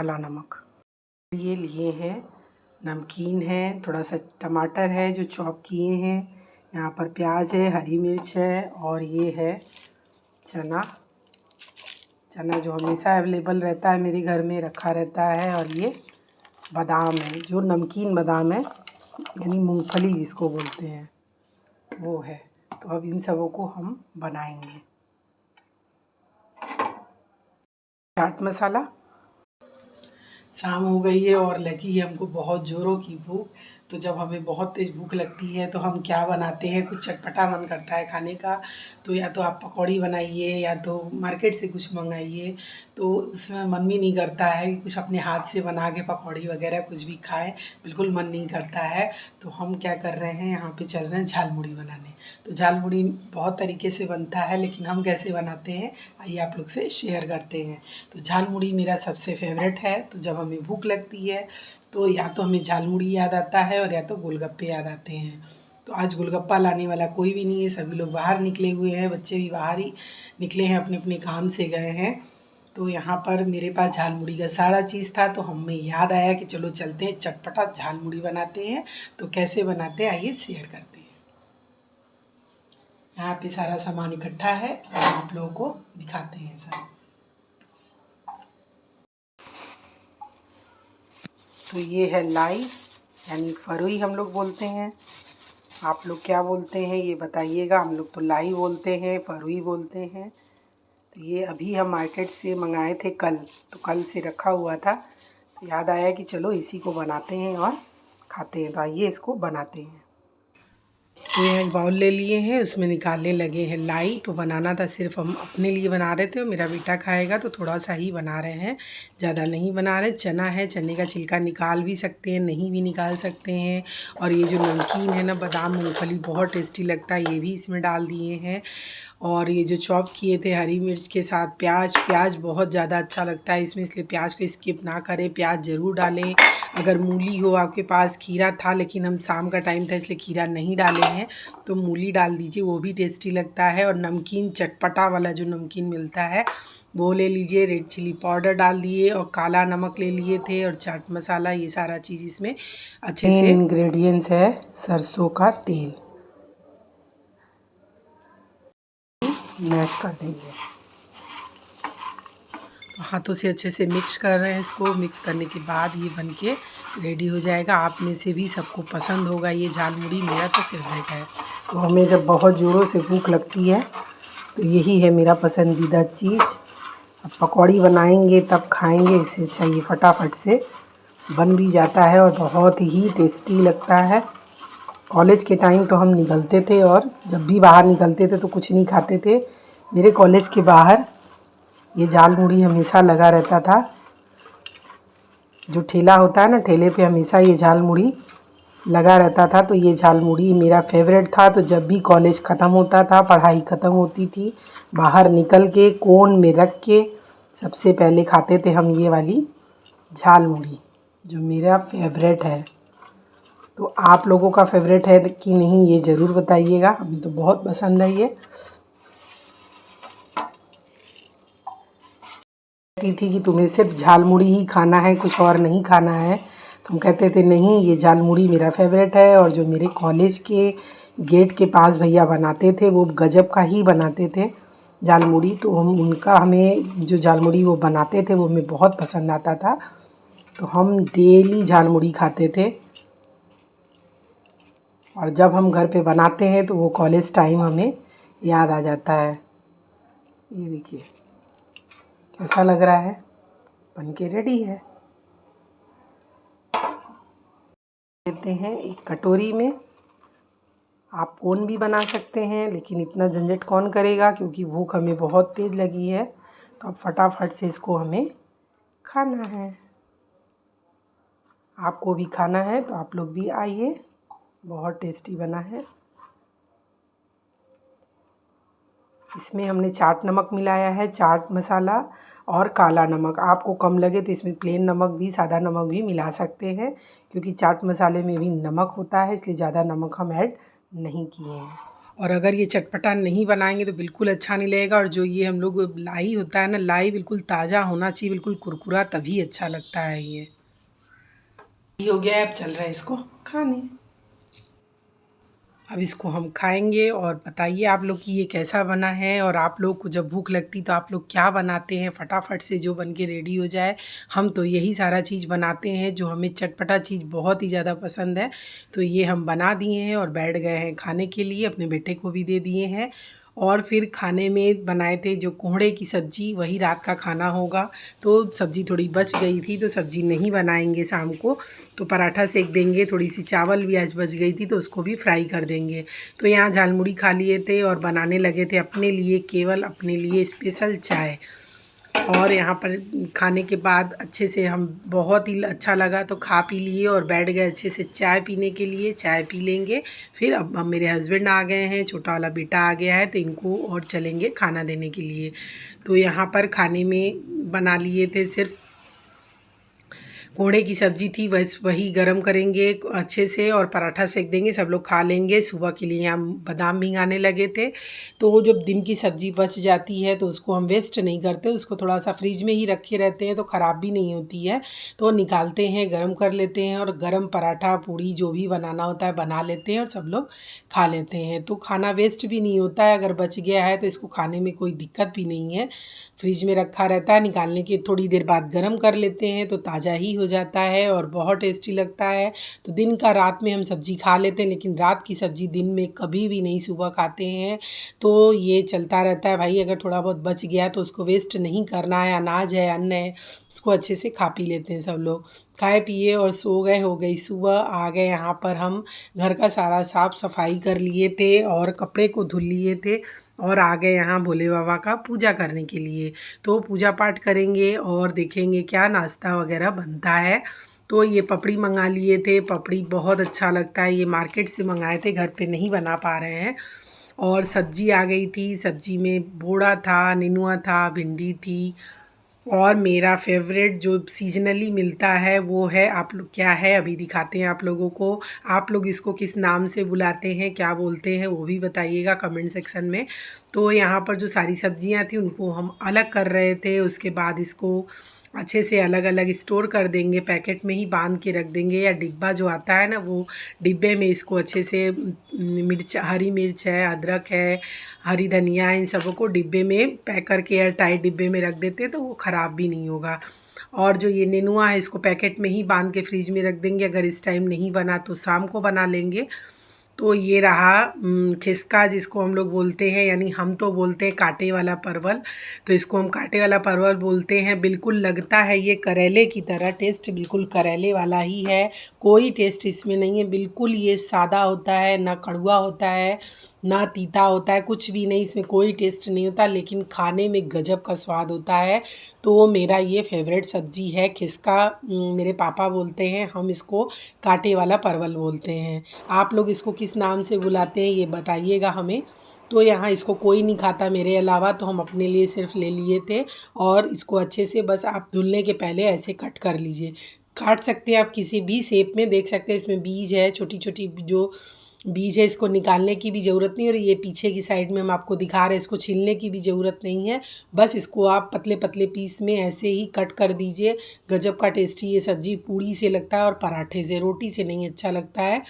काला नमक। ये लिए हैं नमकीन है, थोड़ा सा टमाटर है जो चॉप किए हैं, यहाँ पर प्याज है, हरी मिर्च है और ये है चना जो हमेशा अवेलेबल रहता है, मेरे घर में रखा रहता है। और ये बादाम है जो नमकीन बादाम है, यानी मूंगफली जिसको बोलते हैं वो है। तो अब इन सबों को हम बनाएंगे। चाट मसाला। शाम हो गई है और लगी है हमको बहुत ज़ोरों की भूख। तो जब हमें बहुत तेज़ भूख लगती है तो हम क्या बनाते हैं, कुछ चटपटा मन करता है खाने का। तो या तो आप पकौड़ी बनाइए या तो मार्केट से कुछ मंगाइए। तो उसमें मन भी नहीं करता है कि कुछ अपने हाथ से बना के पकौड़ी वगैरह कुछ भी खाएं, बिल्कुल मन नहीं करता है। तो हम क्या कर रहे हैं, यहाँ पे चल रहे हैं झालमुड़ी बनाने। तो झालमुड़ी बहुत तरीके से बनता है, लेकिन हम कैसे बनाते हैं आइए आप लोग से शेयर करते हैं। तो झालमुड़ी मेरा सबसे फेवरेट है। तो जब हमें भूख लगती है तो या तो हमें झालमुड़ी याद आता है और या तो गोलगप्पे याद आते हैं। तो आज गोलगप्पा लाने वाला कोई भी नहीं है, सभी लोग बाहर निकले हुए हैं, बच्चे भी बाहर ही निकले हैं, अपने अपने काम से गए हैं। तो यहाँ पर मेरे पास झालमुड़ी का सारा चीज़ था, तो हमें याद आया कि चलो चलते हैं चटपटा झालमुड़ी बनाते हैं। तो कैसे बनाते हैं आइए शेयर करते हैं। यहाँ पे सारा सामान इकट्ठा है और आप लोगों को दिखाते हैं सब। तो ये है लाई, यानी फरुई हम लोग बोलते हैं। आप लोग क्या बोलते हैं ये बताइएगा। हम लोग तो लाई बोलते हैं, फरुई बोलते हैं। तो ये अभी हम मार्केट से मंगाए थे कल, तो कल से रखा हुआ था। तो याद आया कि चलो इसी को बनाते हैं और खाते हैं। तो आइए इसको बनाते हैं। तो ये एक बाउल ले लिए हैं, उसमें निकालने लगे हैं लाई। तो बनाना था सिर्फ हम अपने लिए बना रहे थे और मेरा बेटा खाएगा तो थोड़ा सा ही बना रहे हैं, ज़्यादा नहीं बना रहे। चना है, चने का छिलका निकाल भी सकते हैं, नहीं भी निकाल सकते हैं। और ये जो नमकीन है ना, बादाम मूंगफली बहुत टेस्टी लगता है, ये भी इसमें डाल दिए हैं। और ये जो चॉप किए थे हरी मिर्च के साथ प्याज बहुत ज़्यादा अच्छा लगता है इसमें, इसलिए प्याज को स्किप ना करें, प्याज ज़रूर डालें। अगर मूली हो आपके पास, खीरा था लेकिन हम शाम का टाइम था इसलिए खीरा नहीं डाले हैं, तो मूली डाल दीजिए, वो भी टेस्टी लगता है। और नमकीन चटपटा वाला जो नमकीन मिलता है वो ले लीजिए। रेड चिली पाउडर डाल दिए और काला नमक ले लिए थे और चाट मसाला, ये सारा चीज़ इसमें अच्छे से। इंग्रेडिएंट्स है सरसों का तेल, मैश कर देंगे। तो हाथों से अच्छे से मिक्स कर रहे हैं इसको। मिक्स करने के बाद ये बनके रेडी हो जाएगा। आप में से भी सबको पसंद होगा ये झालमुड़ी, मेरा तो फेवरेट है। तो हमें जब बहुत ज़ोरों से भूख लगती है तो यही है मेरा पसंदीदा चीज़। अब पकौड़ी बनाएंगे तब खाएंगे, इससे अच्छा ये फटाफट से बन भी जाता है और बहुत ही टेस्टी लगता है। कॉलेज के टाइम तो हम निकलते थे और जब भी बाहर निकलते थे तो कुछ नहीं खाते थे। मेरे कॉलेज के बाहर ये झालमुड़ी हमेशा लगा रहता था। जो ठेला होता है ना, ठेले पे हमेशा ये झालमुड़ी लगा रहता था। तो ये झालमुड़ी मेरा फेवरेट था। तो जब भी कॉलेज ख़त्म होता था, पढ़ाई ख़त्म होती थी, बाहर निकल के कोन में रख के सबसे पहले खाते थे हम ये वाली झालमुड़ी, जो मेरा फेवरेट है। तो आप लोगों का फेवरेट है कि नहीं ये ज़रूर बताइएगा, हमें तो बहुत पसंद है ये। कहती थी कि तुम्हें सिर्फ झालमुड़ी ही खाना है, कुछ और नहीं खाना है। तो हम कहते थे नहीं, ये झालमुड़ी मेरा फेवरेट है। और जो मेरे कॉलेज के गेट के पास भैया बनाते थे वो गजब का ही बनाते थे झालमुड़ी। तो हमें जो झालमुड़ी वो बनाते थे वो हमें बहुत पसंद आता था। तो हम डेली झालमुड़ी खाते थे। और जब हम घर पे बनाते हैं तो वो कॉलेज टाइम हमें याद आ जाता है। ये देखिए कैसा लग रहा है, बन के रेडी है। लेते हैं एक कटोरी में। आप कोन भी बना सकते हैं, लेकिन इतना झंझट कौन करेगा, क्योंकि भूख हमें बहुत तेज़ लगी है। तो अब फटाफट से इसको हमें खाना है। आपको भी खाना है तो आप लोग भी आइए, बहुत टेस्टी बना है। इसमें हमने चाट नमक मिलाया है, चाट मसाला और काला नमक। आपको कम लगे तो इसमें प्लेन नमक भी, सादा नमक भी मिला सकते हैं, क्योंकि चाट मसाले में भी नमक होता है, इसलिए ज़्यादा नमक हम ऐड नहीं किए हैं। और अगर ये चटपटा नहीं बनाएंगे तो बिल्कुल अच्छा नहीं लगेगा। और जो ये हम लोग लाई होता है ना, लाई बिल्कुल ताज़ा होना चाहिए, बिल्कुल कुरकुरा, तभी अच्छा लगता है ये हो गया है। अब चल रहा है इसको खाने। अब इसको हम खाएंगे और बताइए आप लोग कि ये कैसा बना है। और आप लोग को जब भूख लगती तो आप लोग क्या बनाते हैं फटाफट से जो बन के रेडी हो जाए। हम तो यही सारा चीज़ बनाते हैं जो हमें चटपटा चीज़ बहुत ही ज़्यादा पसंद है। तो ये हम बना दिए हैं और बैठ गए हैं खाने के लिए, अपने बेटे को भी दे दिए हैं। और फिर खाने में बनाए थे जो कोहड़े की सब्ज़ी, वही रात का खाना होगा। तो सब्ज़ी थोड़ी बच गई थी तो सब्ज़ी नहीं बनाएंगे शाम को, तो पराठा सेक देंगे। थोड़ी सी चावल भी आज बच गई थी तो उसको भी फ्राई कर देंगे। तो यहाँ झालमुड़ी खा लिए थे और बनाने लगे थे अपने लिए, केवल अपने लिए स्पेशल चाय। और यहाँ पर खाने के बाद अच्छे से हम, बहुत ही अच्छा लगा तो खा पी लिए और बैठ गए अच्छे से चाय पीने के लिए। चाय पी लेंगे, फिर अब मेरे हस्बैंड आ गए हैं, छोटा वाला बेटा आ गया है तो इनको और चलेंगे खाना देने के लिए। तो यहाँ पर खाने में बना लिए थे सिर्फ कोहड़े की सब्ज़ी थी, वही गरम करेंगे अच्छे से और पराठा सेक देंगे, सब लोग खा लेंगे। सुबह के लिए हम बादाम भिंगाने लगे थे। तो जब दिन की सब्ज़ी बच जाती है तो उसको हम वेस्ट नहीं करते, उसको थोड़ा सा फ्रिज में ही रखे रहते हैं तो ख़राब भी नहीं होती है। तो निकालते हैं, गरम कर लेते हैं और गरम पराठा पूड़ी जो भी बनाना होता है बना लेते हैं और सब लोग खा लेते हैं। तो खाना वेस्ट भी नहीं होता है, अगर बच गया है तो इसको खाने में कोई दिक्कत भी नहीं है। फ्रिज में रखा रहता है, निकालने के थोड़ी देर बाद गरम कर लेते हैं तो ताज़ा ही हो जाता है और बहुत टेस्टी लगता है। तो दिन का रात में हम सब्ज़ी खा लेते हैं, लेकिन रात की सब्ज़ी दिन में कभी भी नहीं, सुबह खाते हैं। तो ये चलता रहता है भाई, अगर थोड़ा बहुत बच गया तो उसको वेस्ट नहीं करना है। अनाज है, अन्न है, उसको अच्छे से खा पी लेते हैं सब लोग। खाए पिए और सो गए, हो गई सुबह। आ गए यहाँ पर हम, घर का सारा साफ़ सफाई कर लिए थे और कपड़े को धुल लिए थे और आ गए यहाँ भोले बाबा का पूजा करने के लिए। तो पूजा पाठ करेंगे और देखेंगे क्या नाश्ता वगैरह बनता है। तो ये पपड़ी मंगा लिए थे, पपड़ी बहुत अच्छा लगता है, ये मार्केट से मंगाए थे, घर पे नहीं बना पा रहे हैं। और सब्ज़ी आ गई थी, सब्ज़ी में बोड़ा था, नेनुआ था, भिंडी थी। और मेरा फेवरेट जो सीजनली मिलता है वो है, आप लोग क्या है अभी दिखाते हैं आप लोगों को। आप लोग इसको किस नाम से बुलाते हैं, क्या बोलते हैं, वो भी बताइएगा कमेंट सेक्शन में। तो यहाँ पर जो सारी सब्जियां थी उनको हम अलग कर रहे थे, उसके बाद इसको अच्छे से अलग अलग स्टोर कर देंगे, पैकेट में ही बांध के रख देंगे, या डिब्बा जो आता है ना वो डिब्बे में इसको अच्छे से, मिर्च, हरी मिर्च है, अदरक है, हरी धनिया है, इन सबों को डिब्बे में पैक करके एयर टाइट डिब्बे में रख देते हैं तो वो ख़राब भी नहीं होगा। और जो ये नेनुआ है इसको पैकेट में ही बांध के फ्रिज में रख देंगे, अगर इस टाइम नहीं बना तो शाम को बना लेंगे। तो ये रहा खिसका, जिसको हम लोग बोलते हैं, यानी हम तो बोलते हैं कांटे वाला परवल, तो इसको हम कांटे वाला परवल बोलते हैं। बिल्कुल लगता है ये करेले की तरह, टेस्ट बिल्कुल करेले वाला ही है, कोई टेस्ट इसमें नहीं है। बिल्कुल ये सादा होता है, ना कड़वा होता है, ना तीता होता है, कुछ भी नहीं, इसमें कोई टेस्ट नहीं होता, लेकिन खाने में गजब का स्वाद होता है। तो मेरा ये फेवरेट सब्ज़ी है खिसका, मेरे पापा बोलते हैं, हम इसको कांटे वाला परवल बोलते हैं। आप लोग इसको किस नाम से बुलाते हैं ये बताइएगा हमें। तो यहाँ इसको कोई नहीं खाता मेरे अलावा, तो हम अपने लिए सिर्फ ले लिए थे। और इसको अच्छे से बस आप धुलने के पहले ऐसे कट कर लीजिए। काट सकते हैं आप किसी भी शेप में, देख सकते हैं इसमें बीज है, छोटी छोटी जो बीज है, इसको निकालने की भी ज़रूरत नहीं। और ये पीछे की साइड में हम आपको दिखा रहे हैं, इसको छीलने की भी ज़रूरत नहीं है। बस इसको आप पतले पतले पीस में ऐसे ही कट कर दीजिए। गजब का टेस्टी ये सब्ज़ी पूड़ी से लगता है और पराठे से, रोटी से नहीं अच्छा लगता है।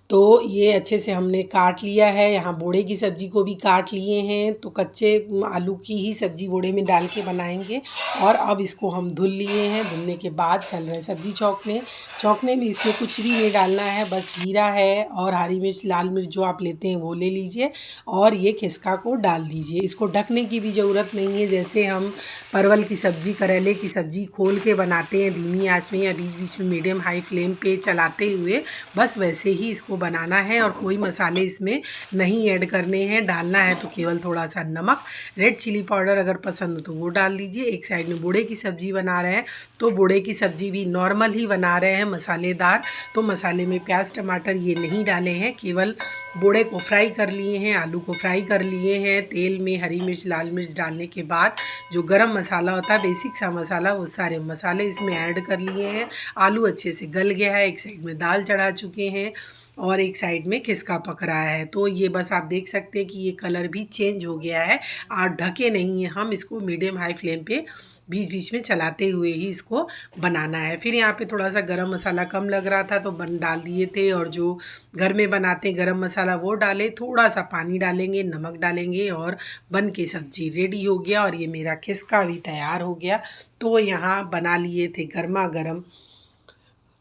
तो ये अच्छे से हमने काट लिया है। यहाँ बोड़े की सब्ज़ी को भी काट लिए हैं, तो कच्चे आलू की ही सब्ज़ी बोड़े में डाल के बनाएंगे। और अब इसको हम धुल लिए हैं, धुलने के बाद चल रहे हैं सब्ज़ी छौंकने। छौंकने में इसमें कुछ भी नहीं डालना है, बस जीरा है और हरी मिर्च, लाल मिर्च जो आप लेते हैं वो ले लीजिए और ये खिसका को डाल दीजिए। इसको ढकने की भी ज़रूरत नहीं है, जैसे हम परवल की सब्ज़ी, करेले की सब्ज़ी खोल के बनाते हैं धीमी आँच में या बीच बीच में मीडियम हाई फ्लेम पे चलाते हुए, बस वैसे ही इसको बनाना है। और कोई मसाले इसमें नहीं ऐड करने हैं, डालना है तो केवल थोड़ा सा नमक, रेड चिली पाउडर अगर पसंद हो तो वो डाल दीजिए। एक साइड में बोड़े की सब्ज़ी बना रहे हैं, तो बोड़े की सब्ज़ी भी नॉर्मल ही बना रहे हैं, मसालेदार। तो मसाले में प्याज टमाटर ये नहीं डाले हैं, केवल बोड़े को फ्राई कर लिए हैं, आलू को फ्राई कर लिए हैं। तेल में हरी मिर्च, लाल मिर्च डालने के बाद जो गरम मसाला होता है, बेसिक सा मसाला, वो सारे मसाले इसमें ऐड कर लिए हैं। आलू अच्छे से गल गया है, एक साइड में दाल चढ़ा चुके हैं। और एक साइड में खिसका पक रहा है। तो ये बस आप देख सकते हैं कि ये कलर भी चेंज हो गया है और ढके नहीं है, हम इसको मीडियम हाई फ्लेम पे बीच बीच में चलाते हुए ही इसको बनाना है। फिर यहाँ पे थोड़ा सा गरम मसाला कम लग रहा था तो डाल दिए थे, और जो घर में बनाते हैं गरम मसाला वो डाले, थोड़ा सा पानी डालेंगे, नमक डालेंगे और बन के सब्ज़ी रेडी हो गया। और ये मेरा खिसका भी तैयार हो गया। तो यहाँ बना लिए थे गर्मा गर्म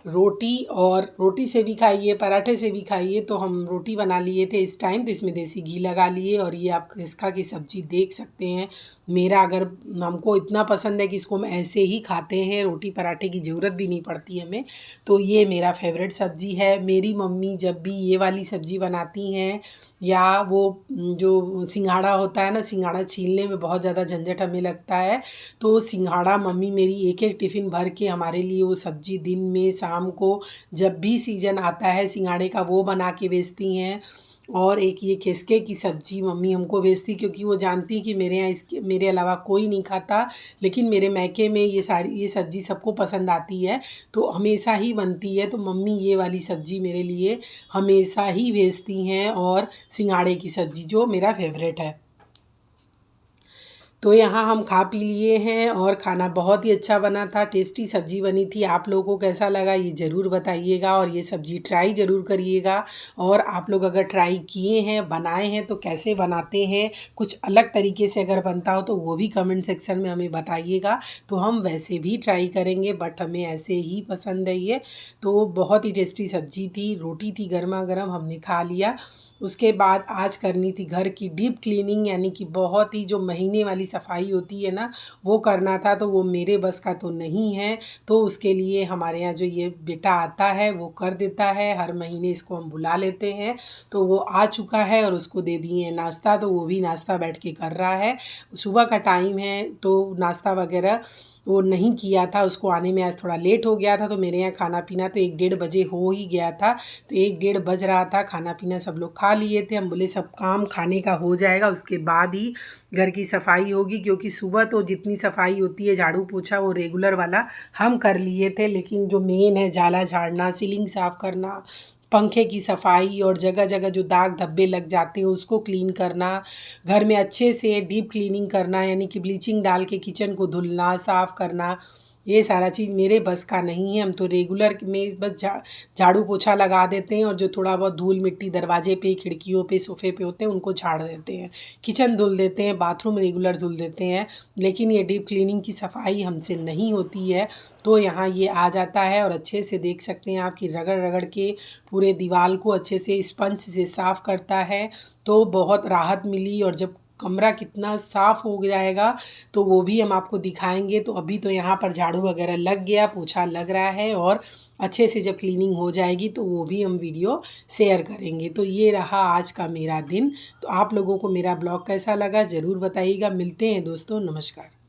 रोटी, और रोटी से भी खाइए, पराठे से भी खाइए। तो हम रोटी बना लिए थे इस टाइम, तो इसमें देसी घी लगा लिए। और ये आप खिसका की सब्ज़ी देख सकते हैं, मेरा अगर हमको इतना पसंद है कि इसको हम ऐसे ही खाते हैं, रोटी पराठे की ज़रूरत भी नहीं पड़ती हमें। तो ये मेरा फेवरेट सब्ज़ी है। मेरी मम्मी जब भी ये वाली सब्ज़ी बनाती हैं, या वो जो सिंघाड़ा होता है ना, सिंघाड़ा छीलने में बहुत ज़्यादा झंझट हमें लगता है, तो सिंघाड़ा मम्मी मेरी एक एक टिफ़िन भर के हमारे लिए वो सब्ज़ी दिन में शाम को जब भी सीज़न आता है सिंघाड़े का वो बना के बेचती हैं। और एक ये खिसके की सब्ज़ी मम्मी हमको बेचती, क्योंकि वो जानती कि मेरे यहाँ इसके मेरे अलावा कोई नहीं खाता, लेकिन मेरे मायके में ये सब्ज़ी सबको पसंद आती है, तो हमेशा ही बनती है। तो मम्मी ये वाली सब्ज़ी मेरे लिए हमेशा ही भेजती हैं, और सिंघाड़े की सब्ज़ी जो मेरा फेवरेट है। तो यहाँ हम खा पी लिए हैं, और खाना बहुत ही अच्छा बना था, टेस्टी सब्ज़ी बनी थी। आप लोगों को कैसा लगा ये ज़रूर बताइएगा, और ये सब्ज़ी ट्राई ज़रूर करिएगा। और आप लोग अगर ट्राई किए हैं, बनाए हैं, तो कैसे बनाते हैं, कुछ अलग तरीके से अगर बनता हो तो वो भी कमेंट सेक्शन में हमें बताइएगा। तो हम वैसे भी ट्राई करेंगे, बट हमें ऐसे ही पसंद है ये। तो बहुत ही टेस्टी सब्ज़ी थी, रोटी थी गर्मा गर्म, हमने खा लिया। उसके बाद आज करनी थी घर की डीप क्लीनिंग, यानी कि बहुत ही जो महीने वाली सफाई होती है ना, वो करना था। तो वो मेरे बस का तो नहीं है, तो उसके लिए हमारे यहाँ जो ये बेटा आता है वो कर देता है, हर महीने इसको हम बुला लेते हैं। तो वो आ चुका है, और उसको दे दिए हैं नाश्ता, तो वो भी नाश्ता बैठ के कर रहा है। सुबह का टाइम है तो नाश्ता वगैरह वो नहीं किया था, उसको आने में आज थोड़ा लेट हो गया था। तो मेरे यहाँ खाना पीना तो 1 डेढ़ बजे हो ही गया था, तो 1 डेढ़ बज रहा था, खाना पीना सब लोग खा लिए थे। हम बोले सब काम खाने का हो जाएगा उसके बाद ही घर की सफाई होगी, क्योंकि सुबह तो जितनी सफाई होती है झाड़ू पोछा वो रेगुलर वाला हम कर लिए थे, लेकिन जो मेन है जाला झाड़ना, सीलिंग साफ़ करना, पंखे की सफाई, और जगह जगह जो दाग धब्बे लग जाते हैं उसको क्लीन करना, घर में अच्छे से डीप क्लीनिंग करना, यानी कि ब्लीचिंग डाल के किचन को धुलना, साफ़ करना, ये सारा चीज़ मेरे बस का नहीं है। हम तो रेगुलर में बस झाड़ू पोछा लगा देते हैं, और जो थोड़ा बहुत धूल मिट्टी दरवाजे पे, खिड़कियों पे, सोफ़े पे होते हैं उनको झाड़ देते हैं, किचन धुल देते हैं, बाथरूम रेगुलर धुल देते हैं, लेकिन ये डीप क्लीनिंग की सफाई हमसे नहीं होती है। तो यहाँ ये आ जाता है, और अच्छे से देख सकते हैं आप कि रगड़ रगड़ के पूरे दीवार को अच्छे से स्पंज से साफ़ करता है। तो बहुत राहत मिली, और जब कमरा कितना साफ़ हो जाएगा तो वो भी हम आपको दिखाएंगे। तो अभी तो यहाँ पर झाड़ू वगैरह लग गया, पोछा लग रहा है, और अच्छे से जब क्लीनिंग हो जाएगी तो वो भी हम वीडियो शेयर करेंगे। तो ये रहा आज का मेरा दिन। तो आप लोगों को मेरा ब्लॉग कैसा लगा ज़रूर बताइएगा। मिलते हैं दोस्तों, नमस्कार।